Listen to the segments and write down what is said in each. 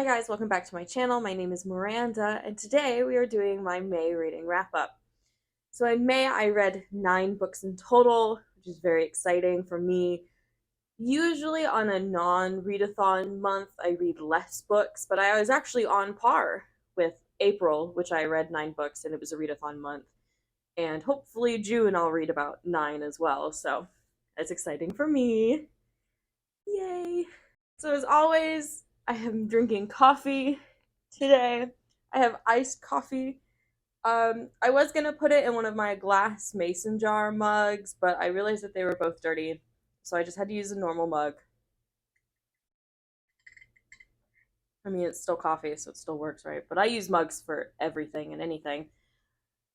Hi guys, welcome back to my channel. My name is Miranda, and today we are doing my May reading wrap-up. So in May, I read 9 books in total, which is very exciting for me. Usually on a non-readathon month, I read less books, but I was actually on par with April, which I read 9 books, and it was a readathon month. And hopefully June I'll read about 9 as well, so that's exciting for me. Yay! So as always, I am drinking coffee today. I have iced coffee. I was gonna put it in one of my glass mason jar mugs, but I realized that they were both dirty, so I just had to use a normal mug. I mean, it's still coffee, so it still works, right? But I use mugs for everything and anything.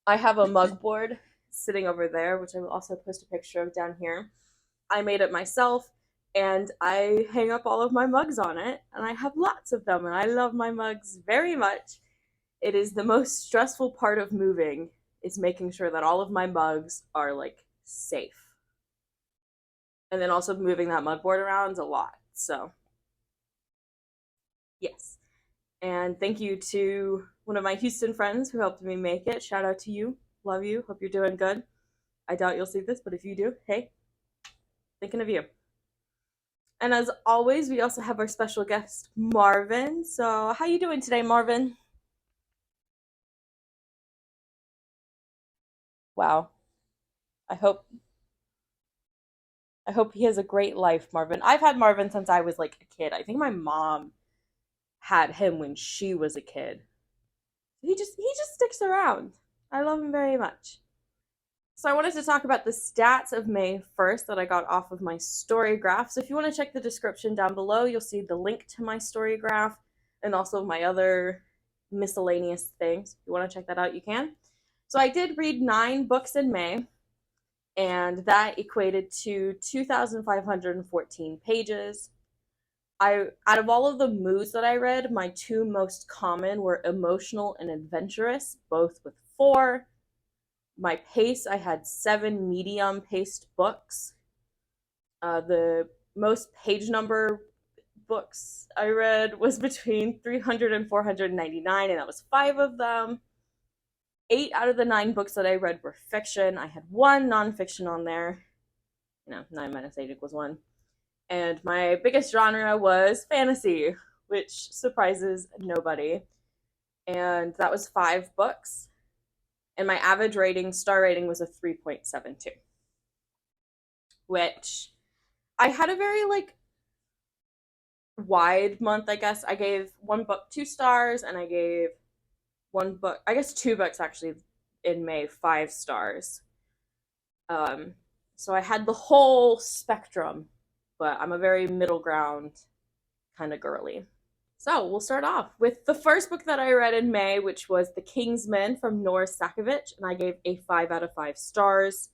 I have a mug board sitting over there, which I will also post a picture of down here. I made it myself, and I hang up all of my mugs on it, and I have lots of them, and I love my mugs very much. It is the most stressful part of moving, is making sure that all of my mugs are like safe. And then also moving that mug board around a lot. So, yes. And thank you to one of my Houston friends who helped me make it. Shout out to you. Love you. Hope you're doing good. I doubt you'll see this, but if you do, hey, thinking of you. And as always, we also have our special guest, Marvin. So, how you doing today, Marvin? Wow. I hope I hope he has a great life, Marvin. I've had Marvin since I was like a kid. I think my mom had him when she was a kid. He just sticks around. I love him very much. So I wanted to talk about the stats of May 1st that I got off of my story graph. So if you want to check the description down below, you'll see the link to my story graph and also my other miscellaneous things. If you want to check that out, you can. So I did read 9 books in May, and that equated to 2,514 pages. Out of all of the moods that I read, my 2 most common were emotional and adventurous, both with 4. My pace, I had 7 medium paced books. The most page number books I read was between 300 and 499, and that was 5 of them. 8 out of the 9 books that I read were fiction. I had 1 nonfiction on there. 9 minus 8 equals 1. And my biggest genre was fantasy, which surprises nobody. And that was 5 books. And my average rating, star rating, was a 3.72. Which I had a very wide month, I guess. I gave 1 book 2 stars, and I gave 1 book, I guess 2 books actually in May, 5 stars. So I had the whole spectrum, but I'm a very middle ground kind of girly. So we'll start off with the first book that I read in May, which was The Kingsman from Nora Sakovic, and I gave a 5 out of 5 stars.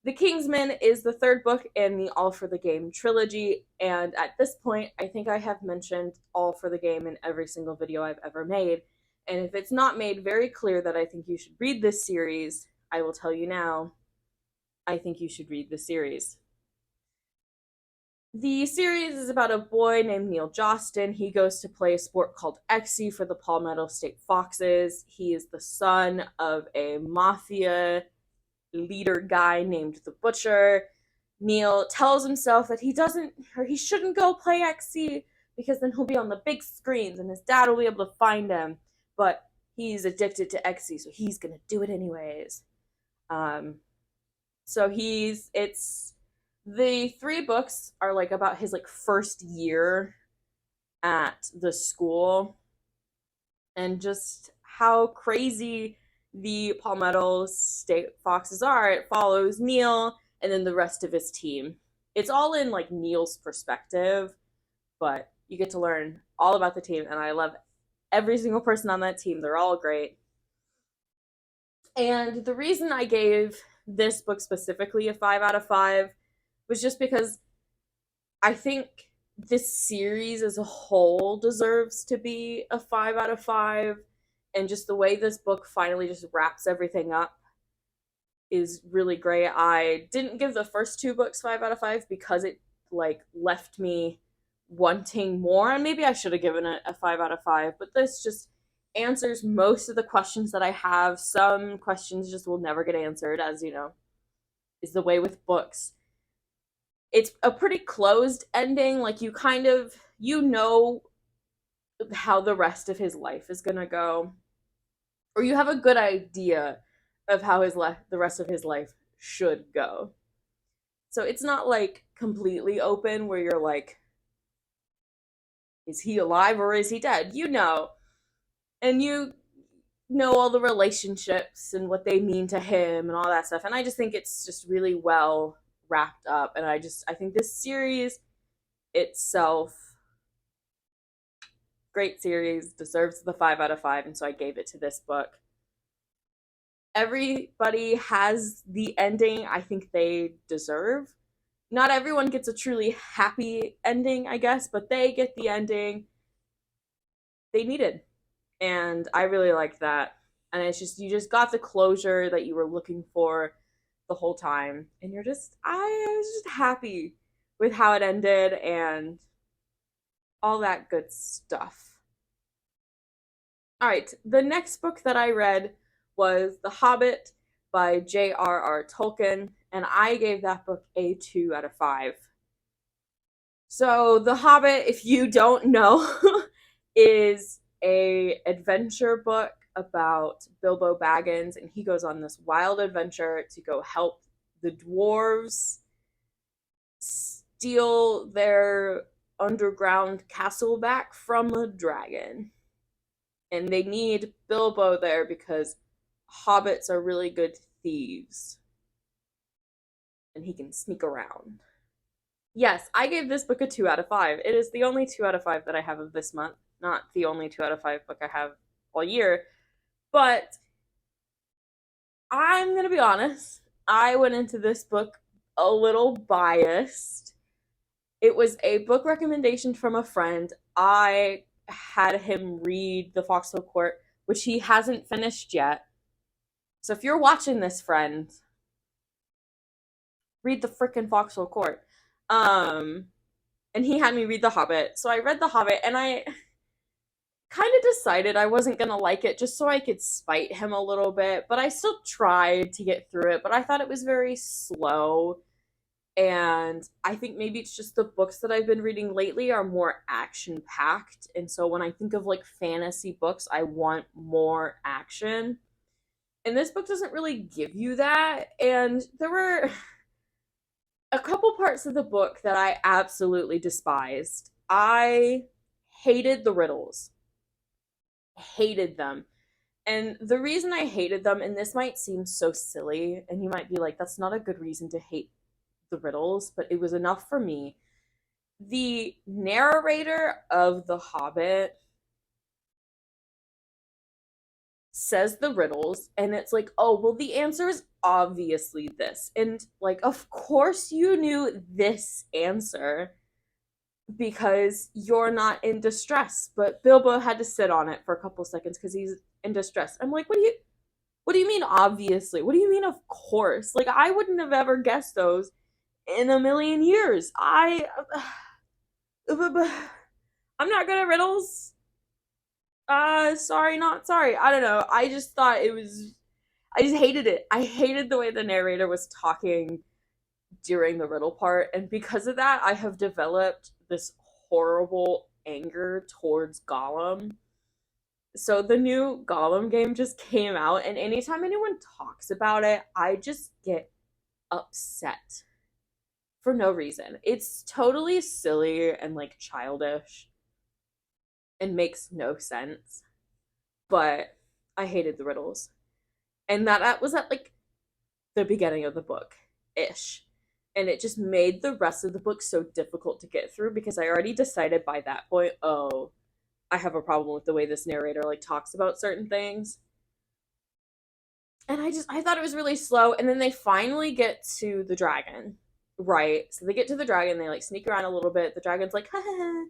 The Kingsman is the 3rd book in the All for the Game trilogy, and at this point, I think I have mentioned All for the Game in every single video I've ever made. And if it's not made very clear that I think you should read this series, I will tell you now, I think you should read the series. The series is about a boy named Neil Jostin. He goes to play a sport called Exy for the Palmetto State Foxes. He is the son of a mafia leader guy named the Butcher. Neil tells himself that he shouldn't go play Exy because then he'll be on the big screens and his dad will be able to find him. But he's addicted to Exy, so he's gonna do it anyways. It's the 3 books are about his first year at the school and just how crazy the Palmetto State Foxes are. It follows Neil and then the rest of his team. It's all in Neil's perspective, but you get to learn all about the team, and I love every single person on that team. They're all great. And the reason I gave this book specifically a 5 out of 5 was just because I think this series as a whole deserves to be a 5 out of 5. And just the way this book finally just wraps everything up is really great. I didn't give the first 2 books 5 out of 5 because it left me wanting more. And maybe I should have given it a 5 out of 5, but this just answers most of the questions that I have. Some questions just will never get answered, as you know, is the way with books. It's a pretty closed ending. Like, you kind of, you know how the rest of his life is gonna go, or you have a good idea of how the rest of his life should go. So it's not like completely open where you're like, is he alive or is he dead? You know, and you know all the relationships and what they mean to him and all that stuff. And I just think it's just really well wrapped up. And I think this series itself, great series, deserves the 5 out of 5, and so I gave it to this book. Everybody has the ending I think they deserve. Not everyone gets a truly happy ending, I guess, but they get the ending they needed. And I really liked that. And it's just, you just got the closure that you were looking for the whole time. And I was just happy with how it ended and all that good stuff. All right, the next book that I read was The Hobbit by J.R.R. Tolkien, and I gave that book a 2 out of 5. So, The Hobbit, if you don't know, is a adventure book about Bilbo Baggins, and he goes on this wild adventure to go help the dwarves steal their underground castle back from a dragon. And they need Bilbo there because hobbits are really good thieves. And he can sneak around. Yes, I gave this book a 2 out of 5. It is the only 2 out of 5 that I have of this month. Not the only 2 out of 5 book I have all year. But I'm going to be honest. I went into this book a little biased. It was a book recommendation from a friend. I had him read The Foxhole Court, which he hasn't finished yet. So if you're watching this, friend, read the frickin' Foxhole Court. And he had me read The Hobbit. So I read The Hobbit, and I kind of decided I wasn't going to like it just so I could spite him a little bit. But I still tried to get through it, but I thought it was very slow. And I think maybe it's just the books that I've been reading lately are more action packed. And so when I think of like fantasy books, I want more action. And this book doesn't really give you that. And there were a couple parts of the book that I absolutely despised. I hated the riddles, hated them. And the reason I hated them, and this might seem so silly, and you might be like, that's not a good reason to hate the riddles, but it was enough for me. The narrator of The Hobbit says the riddles, and it's like, oh, well, the answer is obviously this. And, like, of course you knew this answer because you're not in distress. But Bilbo had to sit on it for a couple seconds because he's in distress. I'm like, what do you mean obviously? What do you mean of course? Like, I wouldn't have ever guessed those in a million years. I'm not good at riddles. Sorry, not sorry. I don't know. I just thought it was. I just hated it. I hated the way the narrator was talking during the riddle part, and because of that, I have developed this horrible anger towards Gollum. So the new Gollum game just came out, and anytime anyone talks about it, I just get upset for no reason. It's totally silly and like childish and makes no sense. But I hated the riddles. And that was at like the beginning of the book ish. And it just made the rest of the book so difficult to get through because I already decided by that point, oh, I have a problem with the way this narrator like talks about certain things. And I thought it was really slow, and then they finally get to the dragon. Right. So they get to the dragon, they like sneak around a little bit. The dragon's like, ha, ha, ha,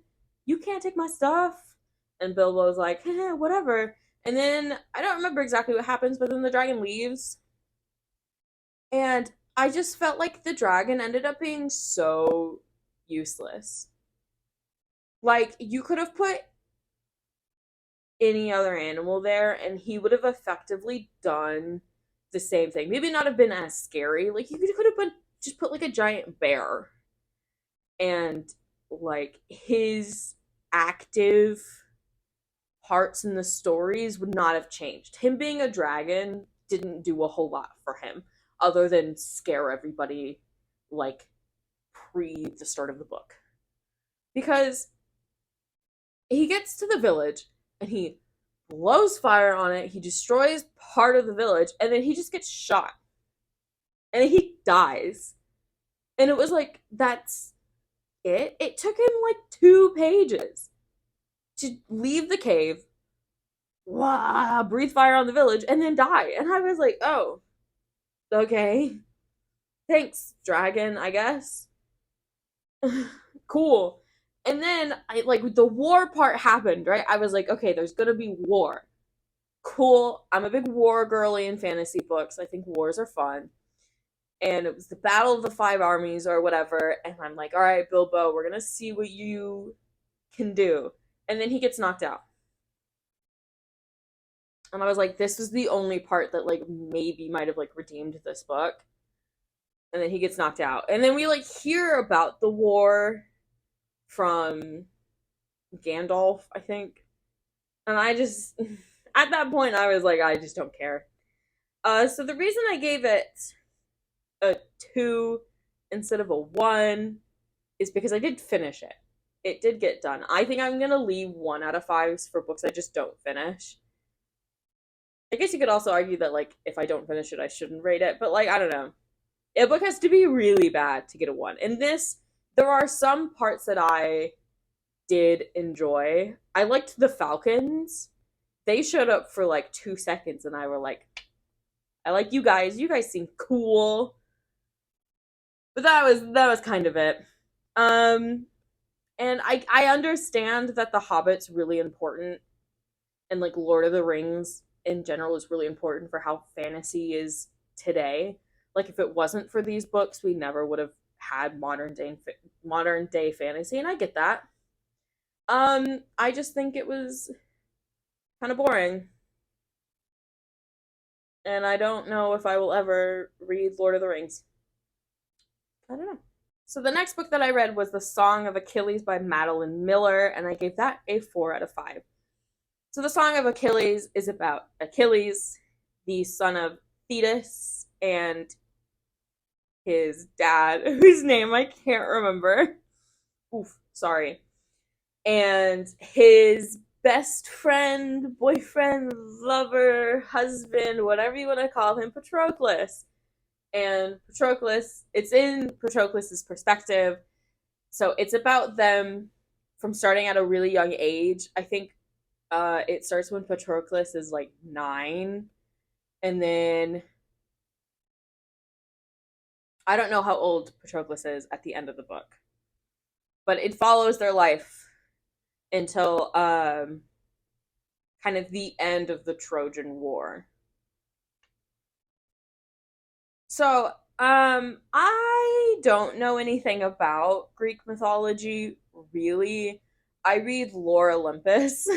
you can't take my stuff. And Bilbo's like, ha, ha, whatever. And then I don't remember exactly what happens, but then the dragon leaves. And I just felt like the dragon ended up being so useless. Like, you could have put any other animal there and he would have effectively done the same thing. Maybe not have been as scary. Like, you could have put, just put like a giant bear, and like his active parts in the stories would not have changed. Him being a dragon didn't do a whole lot for him other than scare everybody like pre the start of the book. Because he gets to the village and he blows fire on it, he destroys part of the village, and then he just gets shot. And he dies. And it was like, that's it. It took him like 2 pages to leave the cave, wah, breathe fire on the village, and then die. And I was like, oh, okay. Thanks, dragon, I guess. Cool. And then I like the war part happened, right? I was like, okay, there's gonna be war. Cool. I'm a big war girly in fantasy books. I think wars are fun. And it was the Battle of the Five Armies or whatever. And I'm like, all right, Bilbo, we're gonna see what you can do. And then he gets knocked out. And I was like, this was the only part that like maybe might have like redeemed this book. And then he gets knocked out. And then we like hear about the war from Gandalf, I think. And I just at that point I was like, I just don't care. So the reason I gave it a 2 instead of a 1 is because I did finish it. It did get done. I think I'm gonna leave 1 out of 5s for books I just don't finish. I guess you could also argue that like if I don't finish it, I shouldn't rate it, but like I don't know. A book has to be really bad to get a 1. In this, there are some parts that I did enjoy. I liked the Falcons. They showed up for like 2 seconds, and I were like, I like you guys. You guys seem cool. But that was kind of it. Um, and I understand that The Hobbit's really important, and like Lord of the Rings in general is really important for how fantasy is today. Like if it wasn't for these books, we never would have had modern day fantasy, and I get that. I just think it was kind of boring, and I don't know if I will ever read Lord of the Rings. I don't know. So the next book that I read was The Song of Achilles by Madeline Miller, and I gave that a 4 out of 5. So the Song of Achilles is about Achilles, the son of Thetis, and his dad, whose name I can't remember. Oof, sorry. And his best friend, boyfriend, lover, husband, whatever you want to call him, Patroclus. And Patroclus, it's in Patroclus's perspective. So it's about them from starting at a really young age. I think it starts when Patroclus is like 9. And then I don't know how old Patroclus is at the end of the book. But it follows their life until kind of the end of the Trojan War. So, I don't know anything about Greek mythology, really. I read Lore Olympus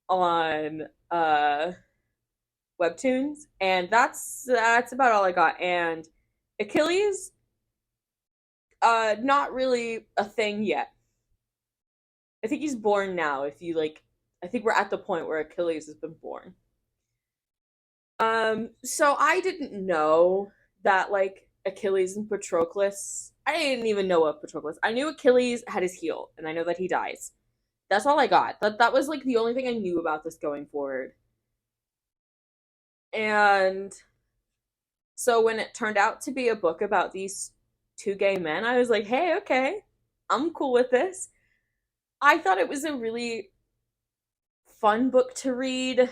on webtoons, and that's about all I got. And Achilles, not really a thing yet. I think he's born now. If you like, I think we're at the point where Achilles has been born. So I didn't know that like Achilles and Patroclus. I didn't even know of Patroclus. I knew Achilles had his heel, and I know that he dies. That's all I got. That was like the only thing I knew about this going forward. And so when it turned out to be a book about these 2 gay men, I was like, hey, okay, I'm cool with this. I thought it was a really fun book to read.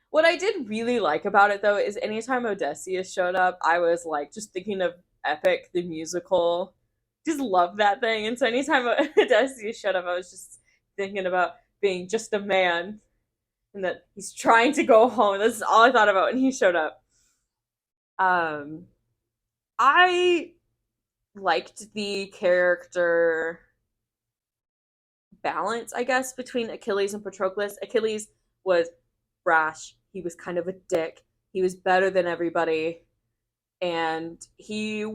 What I did really like about it though is anytime Odysseus showed up, I was like just thinking of Epic the musical. Just love that thing. And so anytime Odysseus showed up, I was just thinking about being just a man and that he's trying to go home. That's all I thought about when he showed up. Um I liked the character balance, I guess, between Achilles and Patroclus. Achilles was brash. He was kind of a dick. He was better than everybody. And he,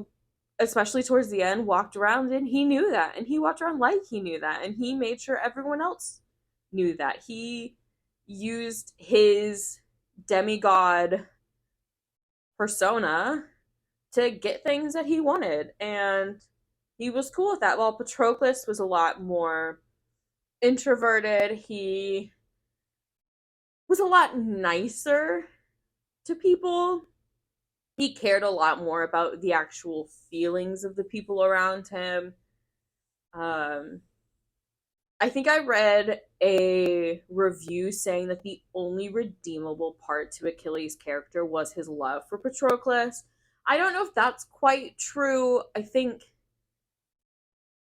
especially towards the end, walked around and he knew that. And he walked around like he knew that. And he made sure everyone else knew that. He used his demigod persona to get things that he wanted. And he was cool with that. While Patroclus was a lot more introverted, he was a lot nicer to people. He cared a lot more about the actual feelings of the people around him. Um, I think I read a review saying that the only redeemable part to Achilles' character was his love for Patroclus. I don't know if that's quite true. I think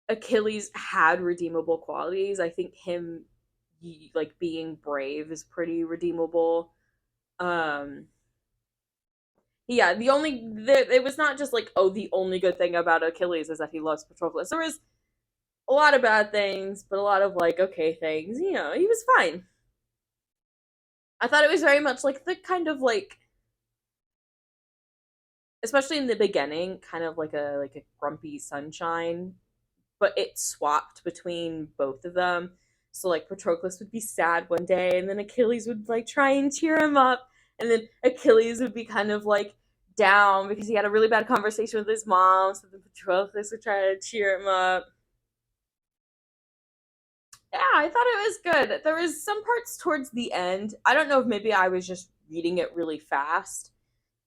Achilles had redeemable qualities. I think him like being brave is pretty redeemable. Um yeah, it was not just like, oh, the only good thing about Achilles is that he loves Patroclus. There was a lot of bad things, but a lot of like okay things. You know, he was fine. I thought it was very much like the kind of like, especially in the beginning, kind of like a grumpy sunshine, but it swapped between both of them. So like Patroclus would be sad one day, and then Achilles would like try and cheer him up, and then Achilles would be kind of like down because he had a really bad conversation with his mom. So then Patroclus would try to cheer him up. Yeah, I thought it was good. There was some parts towards the end. I don't know if maybe I was just reading it really fast,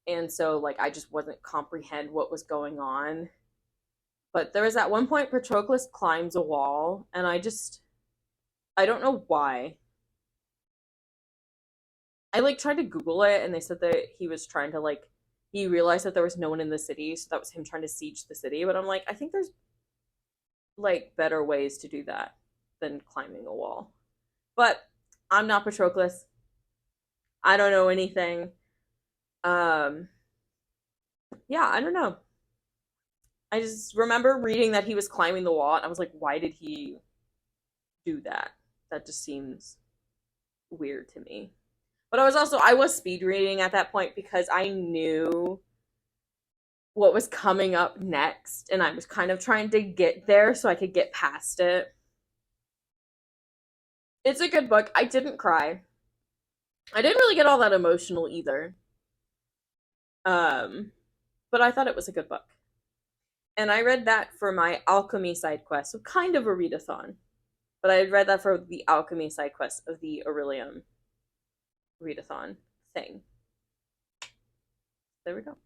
and so like I just wasn't comprehend what was going on. But there was at one point Patroclus climbs a wall, and I don't know why. I like tried to Google it, and they said that he was trying to like he realized that there was no one in the city, so that was him trying to siege the city. But I'm like, I think there's like better ways to do that than climbing a wall. But I'm not Patroclus. I don't know anything. Um, yeah, I don't know. I just remember reading that he was climbing the wall, and I was like, why did he do that? That just seems weird to me. But I was speed reading at that point because I knew what was coming up next, and I was kind of trying to get there so I could get past it. It's a good book. I didn't cry. I didn't really get all that emotional either. Um, but I thought it was a good book. And I read that for my alchemy side quest, so kind of a readathon. But I read that for the alchemy side quest of the Aurelium readathon thing. There we go.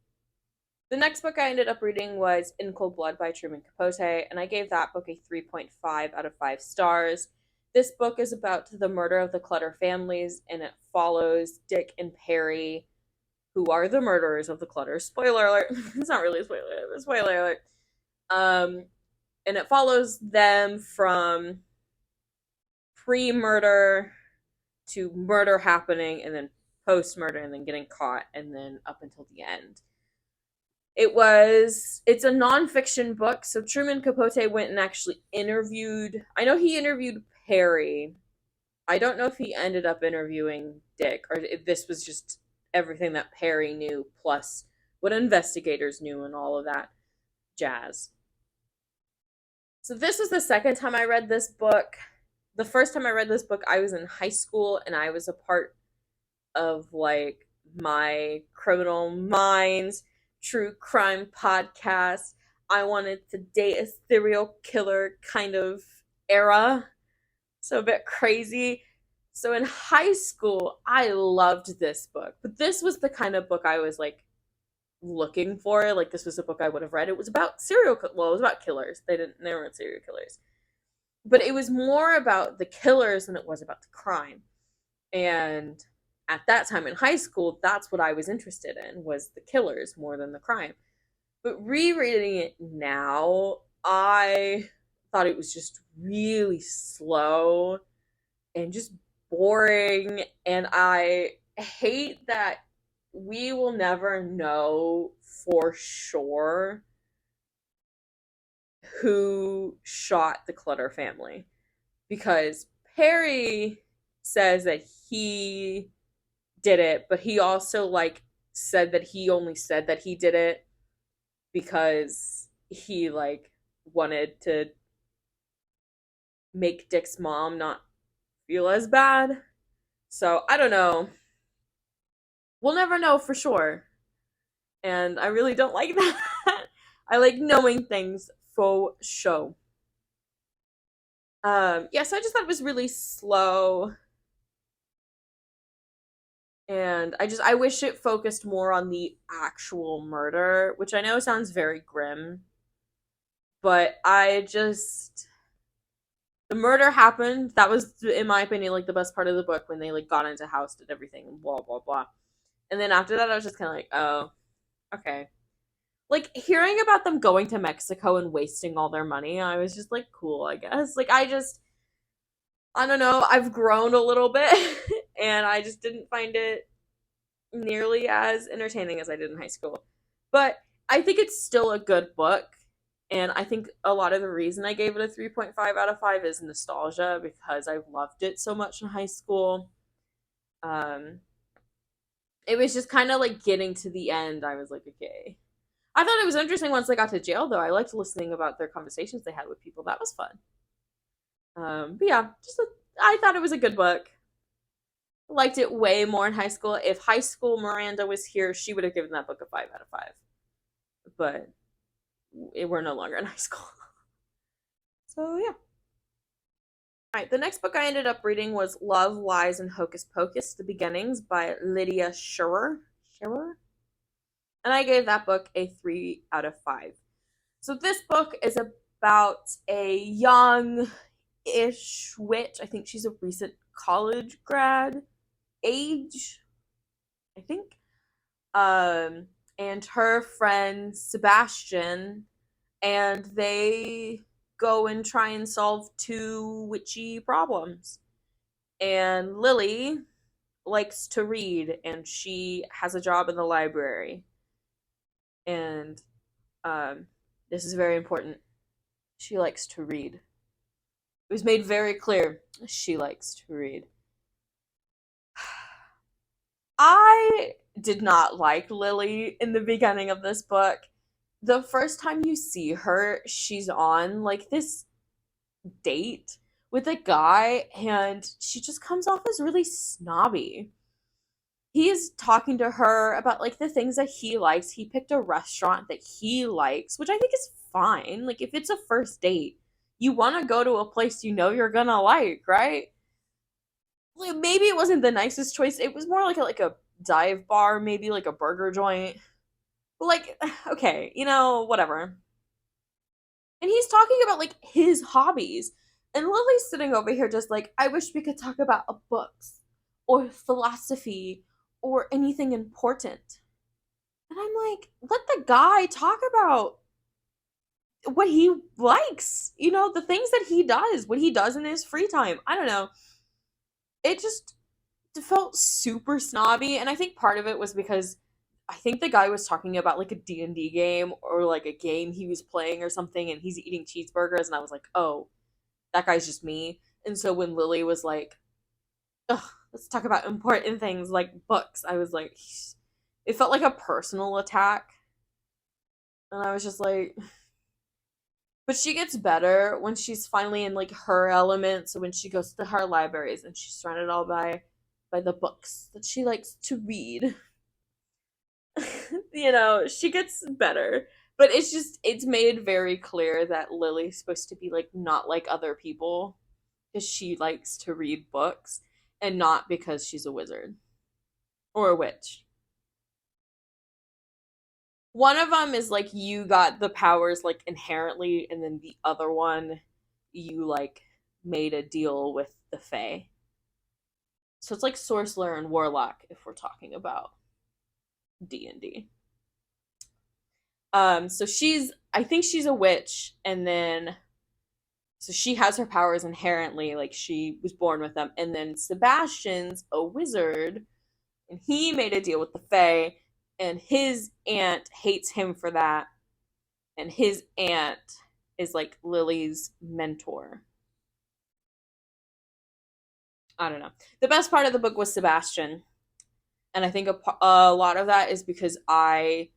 The next book I ended up reading was In Cold Blood by Truman Capote, and I gave that book a 3.5 out of 5 stars. This book is about the murder of the Clutter families, and it follows Dick and Perry, who are the murderers of the Clutter. Spoiler alert. It's not really a spoiler alert, but spoiler alert. And it follows them from pre-murder to murder happening, and then post-murder, and then getting caught, and then up until the end. It's a nonfiction book, so Truman Capote went and actually interviewed, I know he interviewed Perry. I don't know if he ended up interviewing Dick, or if this was just everything that Perry knew plus what investigators knew and all of that jazz. So this was the second time I read this book. The first time I read this book, I was in high school, and I was a part of like my Criminal Minds true crime podcast. I wanted to date a serial killer kind of era. So a bit crazy. So in high school, I loved this book. But this was the kind of book I was like looking for. Like this was a book I would have read. It was about it was about killers. They weren't serial killers. But it was more about the killers than it was about the crime. And at that time in high school, that's what I was interested in, was the killers more than the crime. But rereading it now, I thought it was just really slow and just boring. And I hate that we will never know for sure who shot the Clutter family. because Perry says that he did it, but he also like said that he only said that he did it because he like wanted to make Dick's mom not feel as bad. So I don't know. We'll never know for sure. And I really don't like that. I like knowing things for show. Yeah, so I just thought it was really slow, and I wish it focused more on the actual murder, which I know sounds very grim, but I just the murder happened. That was, in my opinion, like the best part of the book when they like got into house, did everything, and blah blah blah. And then after that, I was just kind of like, oh, okay. Like hearing about them going to Mexico and wasting all their money, I was just like, cool, I guess. Like I don't know, I've grown a little bit, and I just didn't find it nearly as entertaining as I did in high school. But I think it's still a good book. And I think a lot of the reason I gave it a 3.5 out of 5 is nostalgia because I loved it so much in high school. Um, it was just kind of like getting to the end. I was like, okay. I thought it was interesting once they got to jail, though. I liked listening about their conversations they had with people. That was fun. But yeah, I thought it was a good book. Liked it way more in high school. If high school Miranda was here, she would have given that book a 5 out of 5. But we're no longer in high school. So yeah. All right, the next book I ended up reading was Love, Lies, and Hocus Pocus: The Beginnings by Lydia Scherer. Scherer? And I gave that book a 3 out of 5. So this book is about a young-ish witch. I think she's a recent college grad age, I think. Um, and her friend Sebastian, and they go and try and solve two witchy problems. And Lily likes to read, and she has a job in the library. And um, this is very important. She likes to read. It was made very clear she likes to read. I did not like Lily in the beginning of this book. The first time you see her, she's on like this date with a guy, and she just comes off as really snobby. He is talking to her about like the things that he likes. He picked a restaurant that he likes, which I think is fine. Like if it's a first date, you want to go to a place you know you're gonna like, right? Like, maybe it wasn't the nicest choice. It was more like a dive bar, maybe like a burger joint. But like, okay, whatever. And he's talking about like his hobbies. And Lily's sitting over here just like, I wish we could talk about books or philosophy or anything important. And I'm like, let the guy talk about what he likes, the things that he does, what he does in his free time. I don't know. It just felt super snobby. And I think part of it was because I think the guy was talking about like a D&D game or like a game he was playing or something, and he's eating cheeseburgers. And I was like, oh, that guy's just me. And so when Lily was like, ugh, let's talk about important things like books, I was like, it felt like a personal attack. And I was just like, but she gets better when she's finally in like her element. So when she goes to her libraries and she's surrounded all by the books that she likes to read, she gets better. But it's made very clear that Lily's supposed to be like not like other people because she likes to read books and not because she's a wizard or a witch. One of them is like you got the powers like inherently, and then the other one you like made a deal with the Fae. So it's like sorcerer and warlock if we're talking about D&D. So I think she's a witch, and then so she has her powers inherently, like she was born with them, and then Sebastian's a wizard, and he made a deal with the Fae, and his aunt hates him for that, and his aunt is like Lily's mentor. I don't know. The best part of the book was Sebastian, and I think a lot of that is because I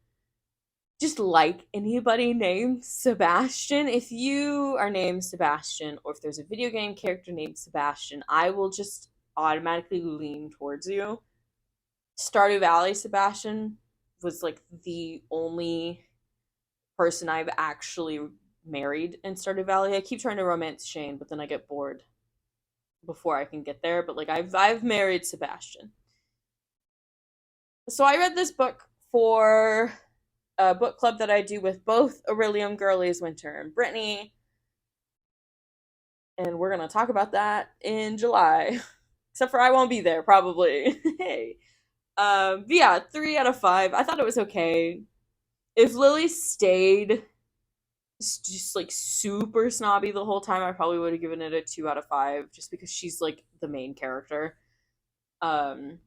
just like anybody named Sebastian. If you are named Sebastian, or if there's a video game character named Sebastian, I will just automatically lean towards you. Stardew Valley Sebastian was like the only person I've actually married in Stardew Valley. I keep trying to romance Shane, but then I get bored before I can get there. But like I've married Sebastian. So I read this book for a book club that I do with both Aurelium Girlies Winter and Brittany. And we're gonna talk about that in July. Except for I won't be there, probably. Hey. But yeah, 3 out of 5. I thought it was okay. If Lily stayed just like super snobby the whole time, I probably would have given it a 2 out of 5, just because she's like the main character. Um,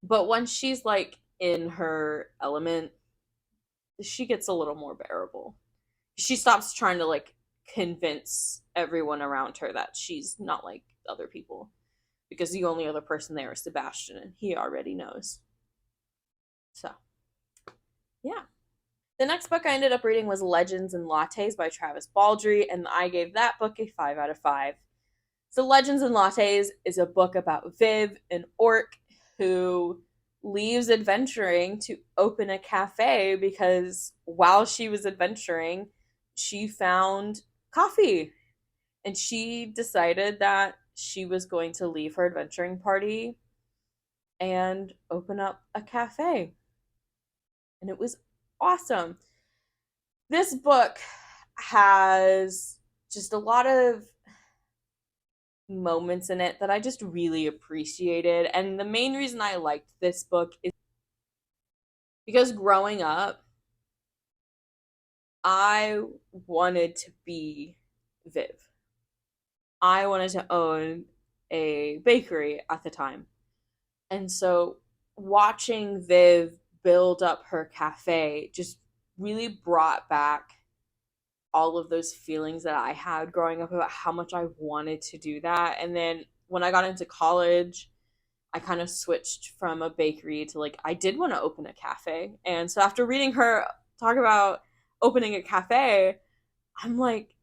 but once she's like in her element, she gets a little more bearable. She stops trying to like convince everyone around her that she's not like other people, because the only other person there is Sebastian, and he already knows. So, yeah. The next book I ended up reading was Legends and Lattes by Travis Baldree, and I gave that book a 5 out of 5. So, Legends and Lattes is a book about Viv, an orc who leaves adventuring to open a cafe because while she was adventuring, she found coffee. And she decided that she was going to leave her adventuring party and open up a cafe. And it was awesome. This book has just a lot of moments in it that I just really appreciated. And the main reason I liked this book is because growing up, I wanted to be Viv. I wanted to own a bakery at the time. And so watching Viv build up her cafe just really brought back all of those feelings that I had growing up about how much I wanted to do that. And then when I got into college, I kind of switched from a bakery to like, I did want to open a cafe. And so after reading her talk about opening a cafe, I'm like,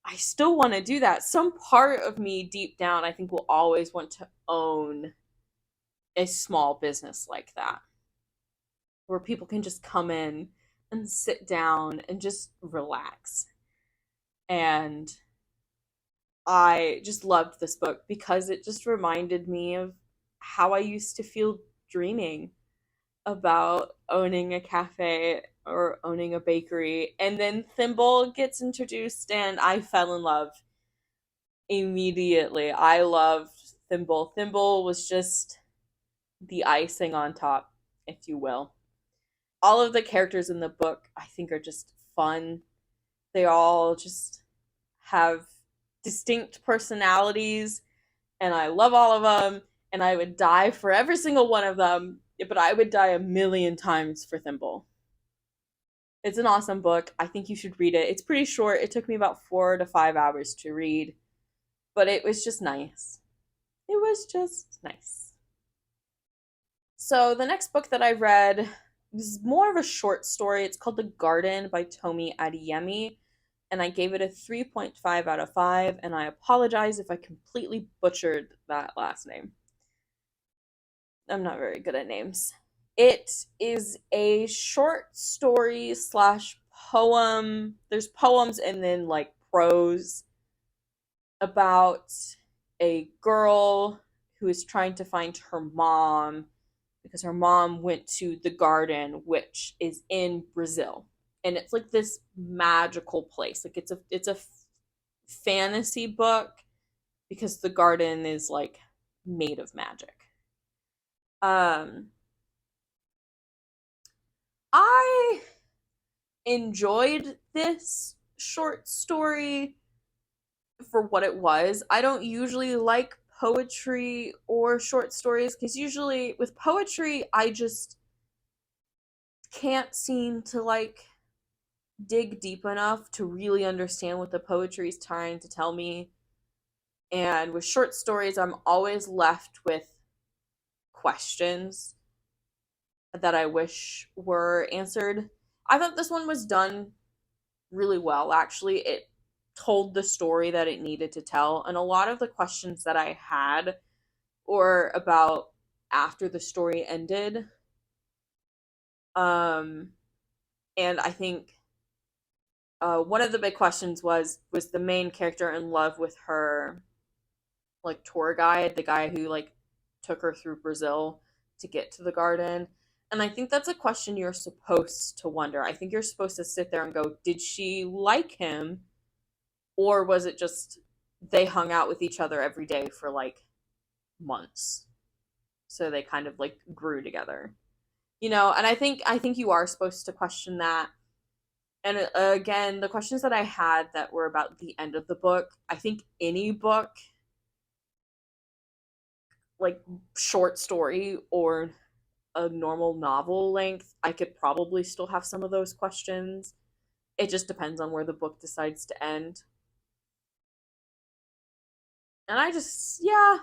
I still want to do that. Some part of me deep down, I think, will always want to own a small business like that, where people can just come in and sit down and just relax. And I just loved this book because it just reminded me of how I used to feel dreaming about owning a cafe or owning a bakery. And then Thimble gets introduced, and I fell in love immediately. I loved Thimble. Thimble was just the icing on top, if you will. All of the characters in the book, I think, are just fun. They all just have distinct personalities, and I love all of them, and I would die for every single one of them, but I would die a million times for Thimble. It's an awesome book. I think you should read it. It's pretty short. It took me about 4 to 5 hours to read, but it was just nice. It was just nice. So the next book that I read was more of a short story. It's called The Garden by Tomi Adeyemi, and I gave it a 3.5 out of 5, and I apologize if I completely butchered that last name. I'm not very good at names. It is a short story slash poem. There's poems and then like prose about a girl who is trying to find her mom because her mom went to the garden, which is in Brazil. And it's like this magical place. Like it's a fantasy book because the garden is like made of magic. Um I enjoyed this short story for what it was. I don't usually like poetry or short stories because usually with poetry, I just can't seem to like dig deep enough to really understand what the poetry is trying to tell me. And with short stories, I'm always left with questions that I wish were answered. I thought this one was done really well, actually. It told the story that it needed to tell. And a lot of the questions that I had or about after the story ended, um, and I think one of the big questions was the main character in love with her like tour guide, the guy who like took her through Brazil to get to the garden. And I think that's a question you're supposed to wonder. I think you're supposed to sit there and go, did she like him, or was it just they hung out with each other every day for like months? So they kind of like grew together. And I think you are supposed to question that. And again, the questions that I had that were about the end of the book, I think any book, like short story or a normal novel length, I could probably still have some of those questions. It just depends on where the book decides to end. And yeah,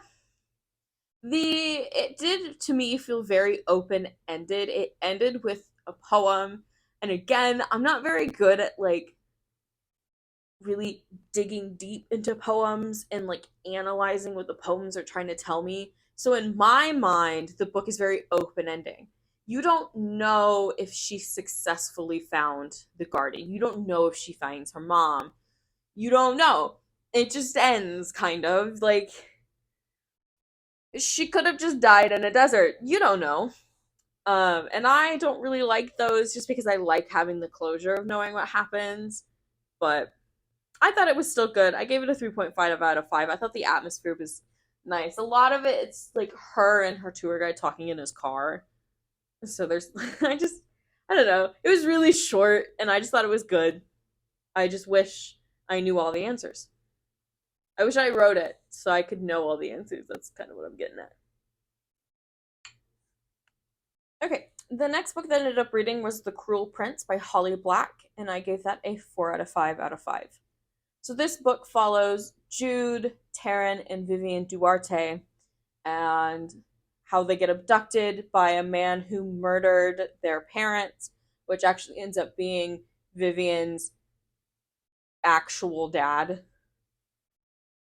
the it did to me feel very open ended. It ended with a poem, and again, I'm not very good at like really digging deep into poems and like analyzing what the poems are trying to tell me. So in my mind, the book is very open ending. You don't know if she successfully found the garden. You don't know if she finds her mom. You don't know. It just ends kind of like she could have just died in a desert. You don't know. And I don't really like those just because I like having the closure of knowing what happens. But I thought it was still good. I gave it a 3.5 out of 5. I thought the atmosphere was nice. A lot of it, it's like her and her tour guide talking in his car. So there's, I don't know. It was really short, and I just thought it was good. I just wish I knew all the answers. I wish I wrote it so I could know all the answers. That's kind of what I'm getting at. Okay, the next book that I ended up reading was The Cruel Prince by Holly Black, and I gave that a 4 out of 5 out of 5. So this book follows Jude, Taryn, and Vivian Duarte and how they get abducted by a man who murdered their parents, which actually ends up being Vivian's actual dad,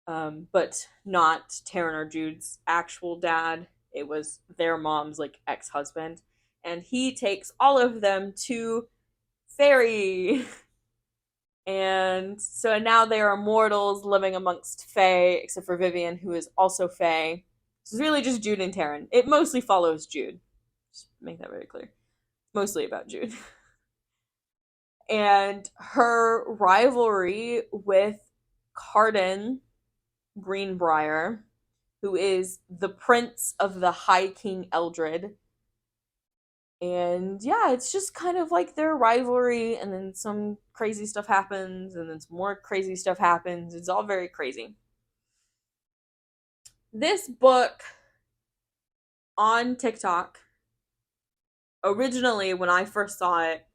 but not Taryn or Jude's actual dad. It was their mom's like ex-husband, and he takes all of them to Fairy. And so now they are mortals living amongst Fae, except for Vivian, who is also Fae. So it's really just Jude and Taryn. It mostly follows Jude. Just make that very clear. Mostly about Jude. And her rivalry with Carden Greenbrier, who is the prince of the High King Eldred. And yeah, it's just kind of like their rivalry, and then some crazy stuff happens, and then some more crazy stuff happens. It's all very crazy. This book on TikTok, originally, when I first saw it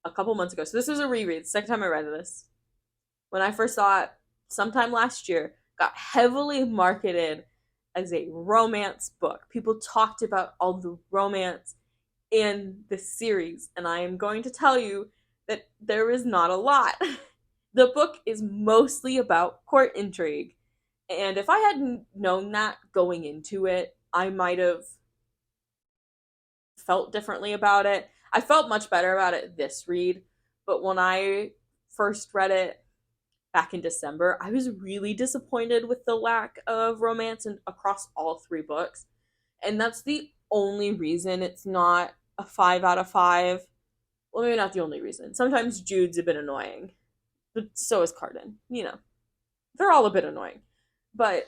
a couple months ago, so this was a reread, the second time I read this. When I first saw it sometime last year, got heavily marketed as a romance book. People talked about all the romance in the series, and I am going to tell you that there is not a lot. The book is mostly about court intrigue, and if I hadn't known that going into it, I might have felt differently about it. I felt much better about it this read, but when I first read it back in December, I was really disappointed with the lack of romance across all three books. And that's the only reason it's not a 5 out of 5. Well, maybe not the only reason. Sometimes Jude's a bit annoying, but so is Carden. They're all a bit annoying. But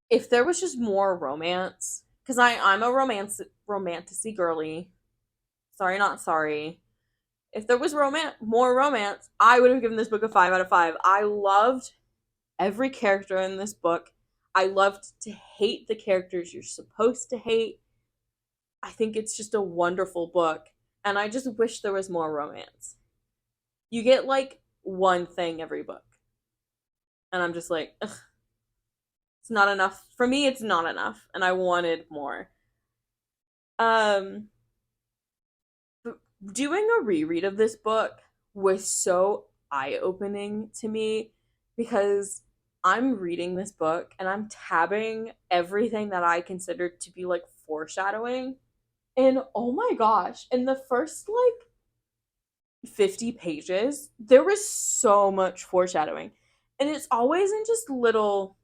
if there was just more romance, because I'm a romanticy girly. Sorry, not sorry. If there was more romance, I would have given this book a 5 out of 5. I loved every character in this book. I loved to hate the characters you're supposed to hate. I think it's just a wonderful book, and I just wish there was more romance. You get like one thing every book, and I'm just like, ugh. not enough. For me, it's not enough, and I wanted more. Um, Doing a reread of this book was so eye opening to me because I'm reading this book and I'm tabbing everything that I considered to be like foreshadowing. And oh my gosh, in the first like 50 pages, there was so much foreshadowing. And it's always in just little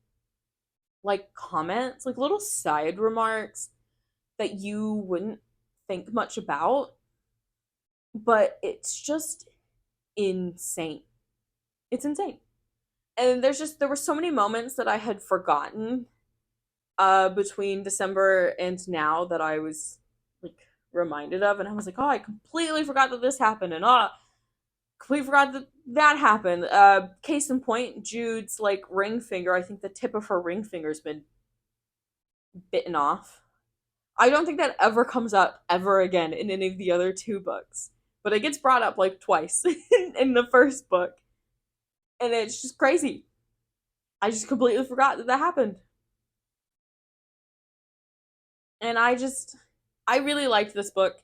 like comments, like little side remarks that you wouldn't think much about, but it's just insane. It's insane. And there were so many moments that I had forgotten between December and now that I was like reminded of, and I was like, oh, I completely forgot that this happened, and completely forgot that that happened. Case in point, Jude's like ring finger. I think the tip of her ring finger's been bitten off. I don't think that ever comes up ever again in any of the other two books, but it gets brought up like twice in the first book, and it's just crazy. I just completely forgot that that happened. And I really liked this book.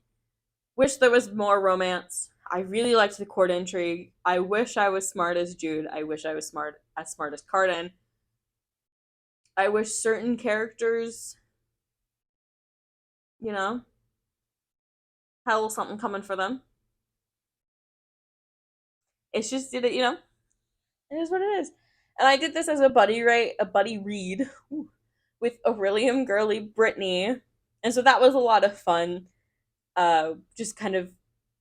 Wish there was more romance. I really liked the court intrigue. I wish I was smart as Jude. I wish I was smart as Cardan. I wish certain characters, you know, had a little something coming for them. It's just, it is what it is. And I did this as a buddy read with Aurelium Girly Brittany. And so that was a lot of fun. Just kind of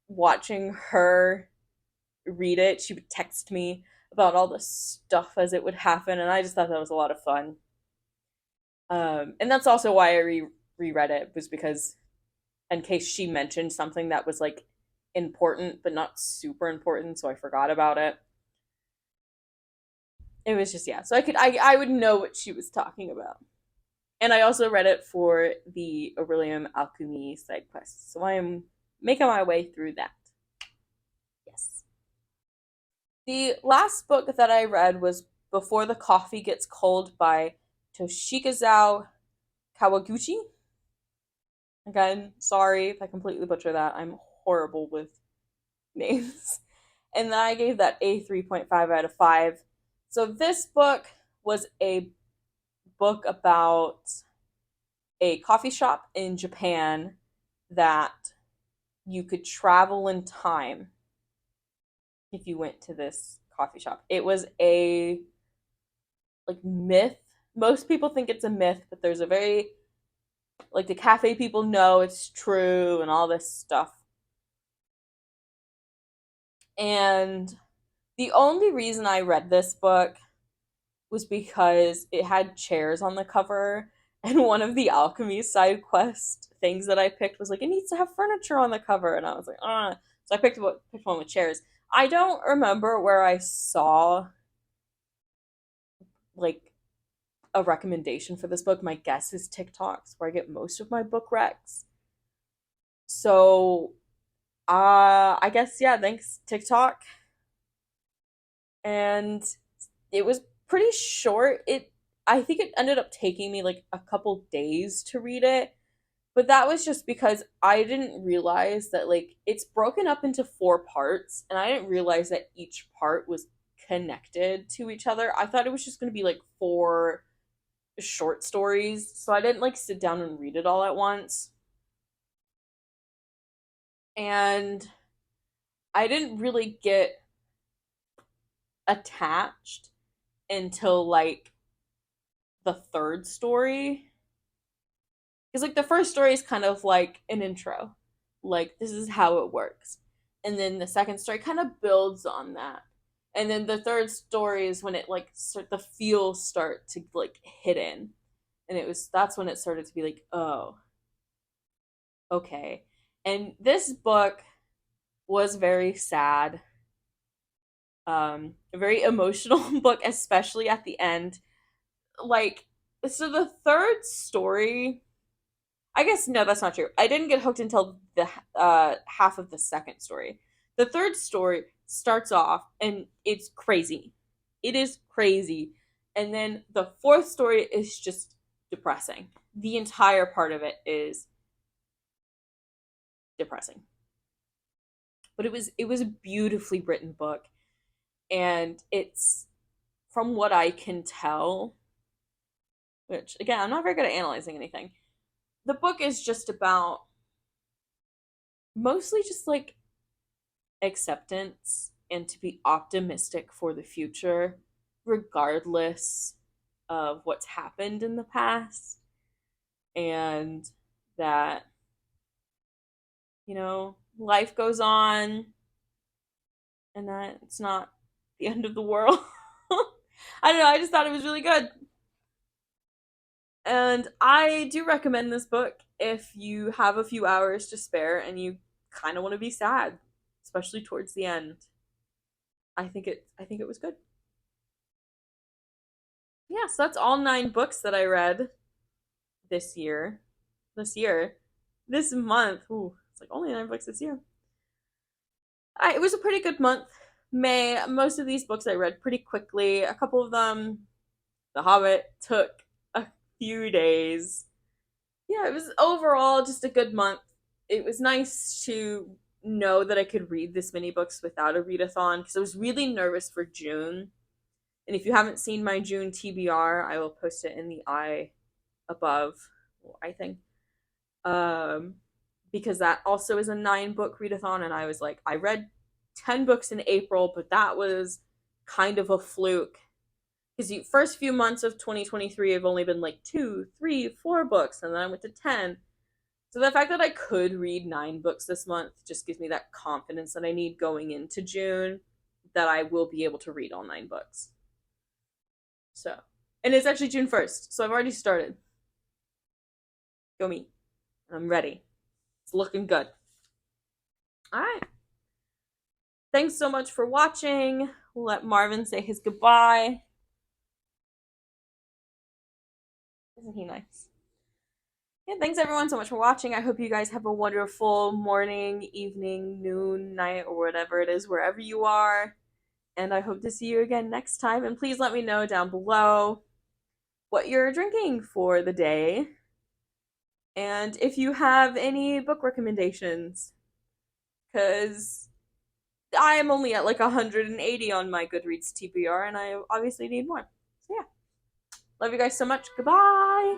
watching her read it. She would text me about all the stuff as it would happen, and I just thought that was a lot of fun. And that's also why I reread it, was because in case she mentioned something that was like important but not super important, so I forgot about it. It was just, yeah. So I would know what she was talking about. And I also read it for the Aurelium Alchemy side quest. So I am making my way through that. Yes. The last book that I read was Before the Coffee Gets Cold by Toshikazu Kawaguchi. Again, sorry if I completely butcher that. I'm horrible with names. And then I gave that a 3.5 out of 5. So this book was a book about a coffee shop in Japan that you could travel in time if you went to this coffee shop. It was a like myth. Most people think it's a myth, but there's a very like the cafe people know it's true and all this stuff. And the only reason I read this book was because it had chairs on the cover, and one of the alchemy side quest things that I picked was like it needs to have furniture on the cover, and I was like, ah. So I picked one with chairs. I don't remember where I saw like a recommendation for this book. My guess is TikTok's where I get most of my book recs. So I guess, yeah, thanks TikTok. And it was pretty short. I think it ended up taking me like a couple days to read it, but that was just because I didn't realize that like it's broken up into four parts, and I didn't realize that each part was connected to each other. I thought it was just going to be like four short stories, so I didn't like sit down and read it all at once. And I didn't really get attached until like the third story. Because like the first story is kind of like an intro. Like this is how it works. And then the second story kind of builds on that. And then the third story is when it like the feels start to like hit in. And that's when it started to be like, oh, okay. And this book was very sad. A very emotional book, especially at the end. Like, so the third story, I guess no, that's not true. I didn't get hooked until the half of the second story. The third story starts off and it's crazy. It is crazy. And then the fourth story is just depressing. The entire part of it is depressing. But it was a beautifully written book, and it's, from what I can tell, which again, I'm not very good at analyzing anything. The book is just about mostly just like acceptance and to be optimistic for the future regardless of what's happened in the past, and that life goes on, and that it's not the end of the world. I don't know, I just thought it was really good. And I do recommend this book if you have a few hours to spare and you kind of want to be sad, especially towards the end. I think it was good. Yeah, so that's all 9 books that I read this year. This year. This month. Ooh, it's like only 9 books this year. It was a pretty good month. May. Most of these books I read pretty quickly. A couple of them, The Hobbit, took a few days. Yeah, it was overall just a good month. It was nice to know that I could read this many books without a readathon because I was really nervous for June. And if you haven't seen my June TBR, I will post it in the eye above, I think. Um, because that also is a 9 book readathon, and I was like, I read 10 books in April, but that was kind of a fluke. Because the first few months of 2023 have only been like 2, 3, 4 books, and then I went to 10. So the fact that I could read 9 books this month just gives me that confidence that I need going into June that I will be able to read all 9 books. So, and it's actually June 1st, so I've already started. Go me. I'm ready. It's looking good. All right. Thanks so much for watching. We'll let Marvin say his goodbye. Isn't he nice? Yeah, thanks everyone so much for watching. I hope you guys have a wonderful morning, evening, noon, night, or whatever it is, wherever you are. And I hope to see you again next time. And please let me know down below what you're drinking for the day. And if you have any book recommendations, because I am only at like 180 on my Goodreads TBR, and I obviously need more. So yeah. Love you guys so much. Goodbye.